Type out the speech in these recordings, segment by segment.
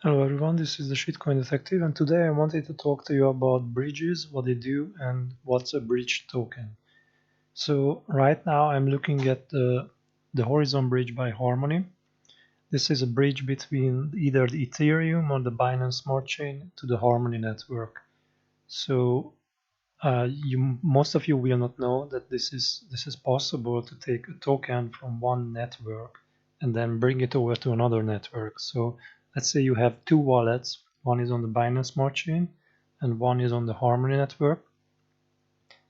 Hello everyone, this is the Shitcoin Detective, and today I wanted to talk to you about bridges, what they do, and what's a bridge token. So right now I'm looking at the Horizon bridge by Harmony. This is a bridge between either the Ethereum or the Binance Smart Chain to the Harmony network. So most of you will not know that this is possible to take a token from one network and then bring it over to another network. So let's say you have two wallets. One is on the Binance Smart Chain and one is on the Harmony network.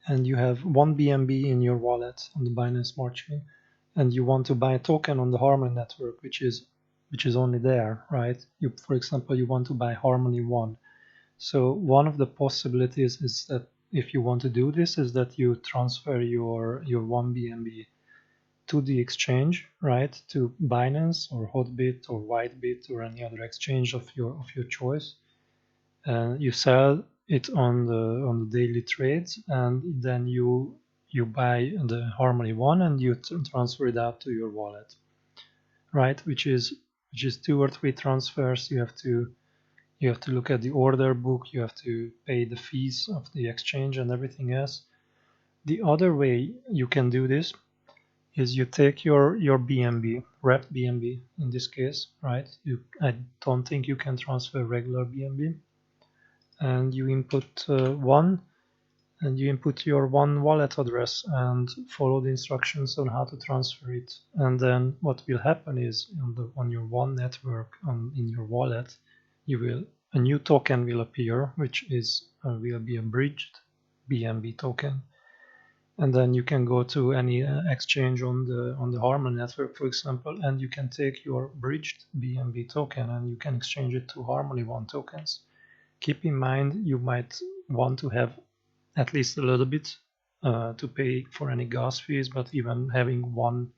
And you have one BNB in your wallet on the Binance Smart Chain, and you want to buy a token on the Harmony network, which is only there, right? For example, you want to buy Harmony 1. So one of the possibilities is that if you want to do this is that you transfer your 1 BNB to the exchange, right? To Binance or Hotbit or Whitebit or any other exchange of your choice. And you sell it on the daily trades, and then you buy the Harmony 1 and you transfer it out to your wallet, right? Which is 2 or 3 transfers. You have to look at the order book, you have to pay the fees of the exchange and everything else. The other way you can do this is you take your BNB, wrapped BNB in this case, right? I don't think you can transfer regular BNB. And you input you input your one wallet address and follow the instructions on how to transfer it. And then what will happen is on your one network in your wallet, a new token will appear, which will be a bridged BNB token. And then you can go to any exchange on the Harmony network, for example, and you can take your bridged BNB token and you can exchange it to Harmony 1 tokens. Keep in mind you might want to have at least a little bit to pay for any gas fees, but even having one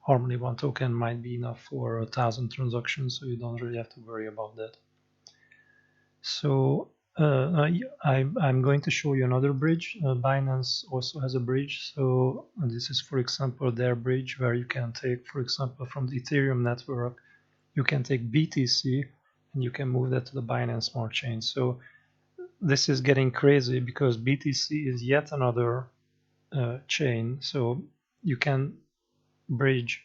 Harmony 1 token might be enough for 1,000 transactions, so you don't really have to worry about that. So I'm going to show you another bridge. Binance also has a bridge. So this is, for example, their bridge where you can take, for example, from the Ethereum network, you can take BTC and you can move that to the Binance Smart Chain. So this is getting crazy because BTC is yet another chain. So you can bridge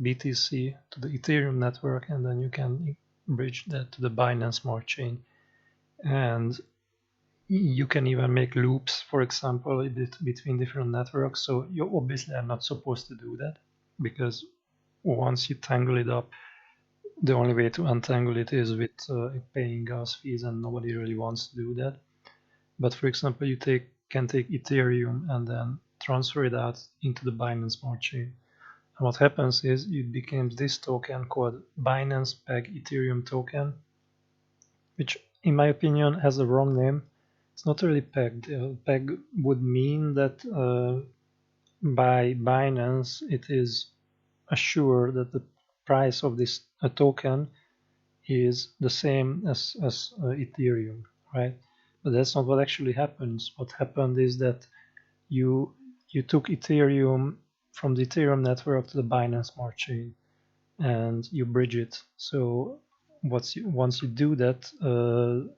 BTC to the Ethereum network and then you can bridge that to the Binance Smart Chain. And you can even make loops, for example, between different networks. So you obviously are not supposed to do that because once you tangle it up, the only way to untangle it is with paying gas fees, and nobody really wants to do that. But for example, you can take Ethereum and then transfer it out into the Binance Smart Chain. And what happens is it becomes this token called Binance Peg Ethereum token, which in my opinion has a wrong name. It's not really pegged. Peg would mean that by Binance it is assured that the price of this token is the same as Ethereum, right? But that's not what actually happens. What happened is that you took Ethereum from the Ethereum network to the Binance Smart Chain, and you bridge it. So once you do that,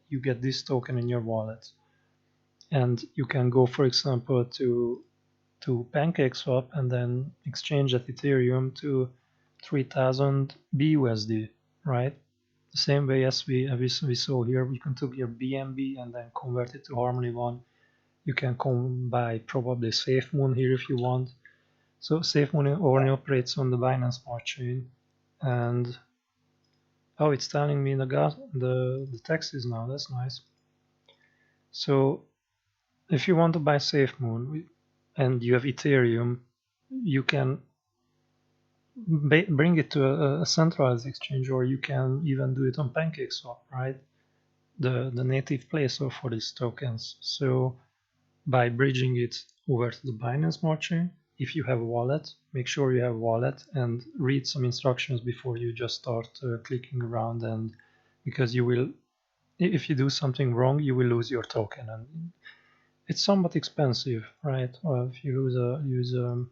you get this token in your wallet, and you can go, for example, to PancakeSwap and then exchange that Ethereum to 3,000 BUSD, right? The same way as we saw here, you can take your BNB and then convert it to Harmony 1. You can come by probably Safemoon here if you want. So Safemoon only operates on the Binance Smart Chain, and oh, it's telling me the taxes now. That's nice. So if you want to buy Safemoon and you have Ethereum, you can bring it to a centralized exchange, or you can even do it on PancakeSwap, right? The native place for these tokens. So by bridging it over to the Binance Smart Chain, if you have a wallet, make sure you have a wallet and read some instructions before you just start clicking around, and because if you do something wrong, you will lose your token, and it's somewhat expensive, right? If you use an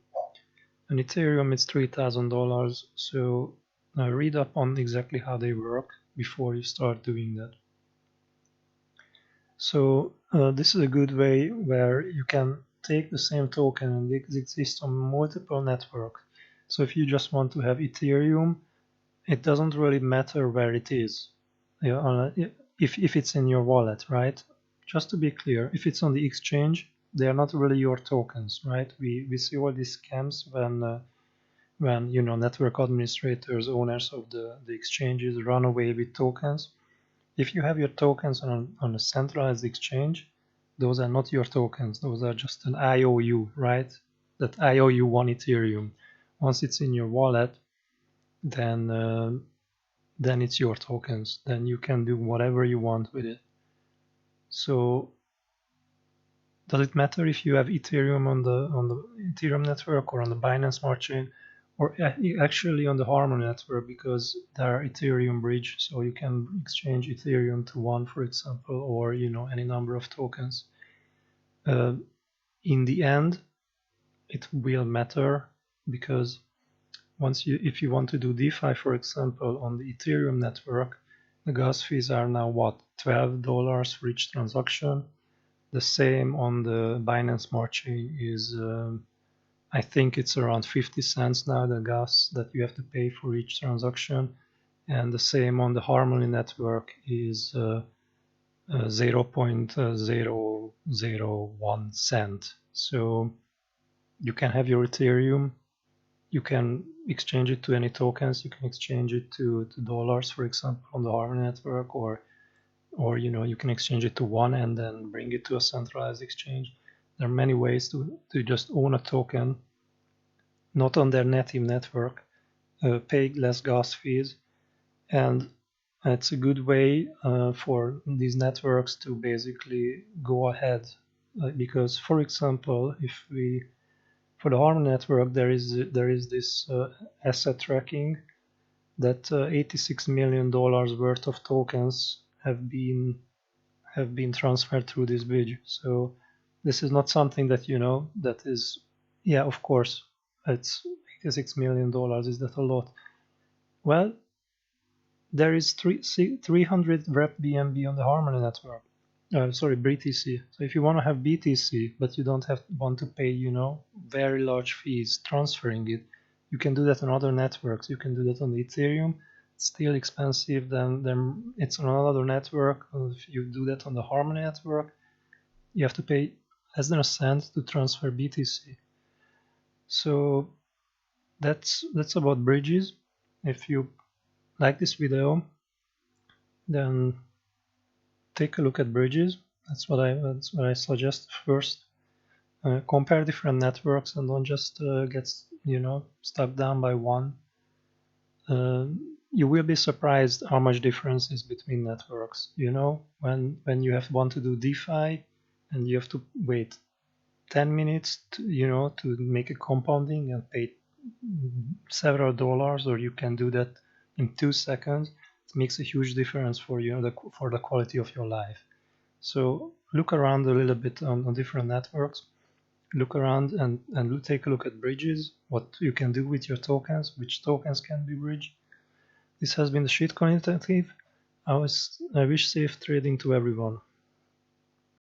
Ethereum, it's $3,000. So read up on exactly how they work before you start doing that. So this is a good way where you can take the same token and it exists on multiple networks. So if you just want to have Ethereum, it doesn't really matter where it is. If it's in your wallet, right? Just to be clear, if it's on the exchange, they are not really your tokens, right? We see all these scams when network administrators, owners of the exchanges run away with tokens. If you have your tokens on a centralized exchange, those are not your tokens. Those are just an IOU, right? That IOU one Ethereum. Once it's in your wallet, then it's your tokens. Then you can do whatever you want with it. So does it matter if you have Ethereum on the Ethereum network or on the Binance Smart Chain, or actually on the Harmony network, because there are Ethereum bridge, so you can exchange Ethereum to one, for example, or any number of tokens. In the end, it will matter because if you want to do DeFi, for example, on the Ethereum network, the gas fees are now what, $12 for each transaction. The same on the Binance Smart Chain is, I think it's around 50 cents now, the gas that you have to pay for each transaction. And the same on the Harmony network is 0.001 cent. So you can have your Ethereum, you can exchange it to any tokens, you can exchange it to dollars, for example, on the Harmony network, or you can exchange it to one and then bring it to a centralized exchange. There are many ways to just own a token, not on their native network, pay less gas fees, and it's a good way for these networks to basically go ahead. Because, for example, for the Harmony network, there is this asset tracking that $86 million worth of tokens have been transferred through this bridge. So this is not something that that is, yeah, of course, it's $86 million. Is that a lot? Well, there is 300 rep BNB on the Harmony network. Sorry, BTC. So if you want to have BTC, but you don't want to pay, very large fees transferring it, you can do that on other networks. You can do that on the Ethereum. It's still expensive. Then it's on another network. If you do that on the Harmony network, you have to pay less than a cent to transfer BTC. So that's about bridges. If you like this video, then take a look at bridges. That's what I suggest first. Compare different networks and don't just get stuck down by one. You will be surprised how much difference is between networks. When you want to do DeFi and you have to wait 10 minutes to make a compounding and pay several dollars, or you can do that in 2 seconds. It makes a huge difference for for the quality of your life. So look around a little bit on different networks. Look around and take a look at bridges, what you can do with your tokens, which tokens can be bridged. This has been the Shitcoin Detective. I wish safe trading to everyone.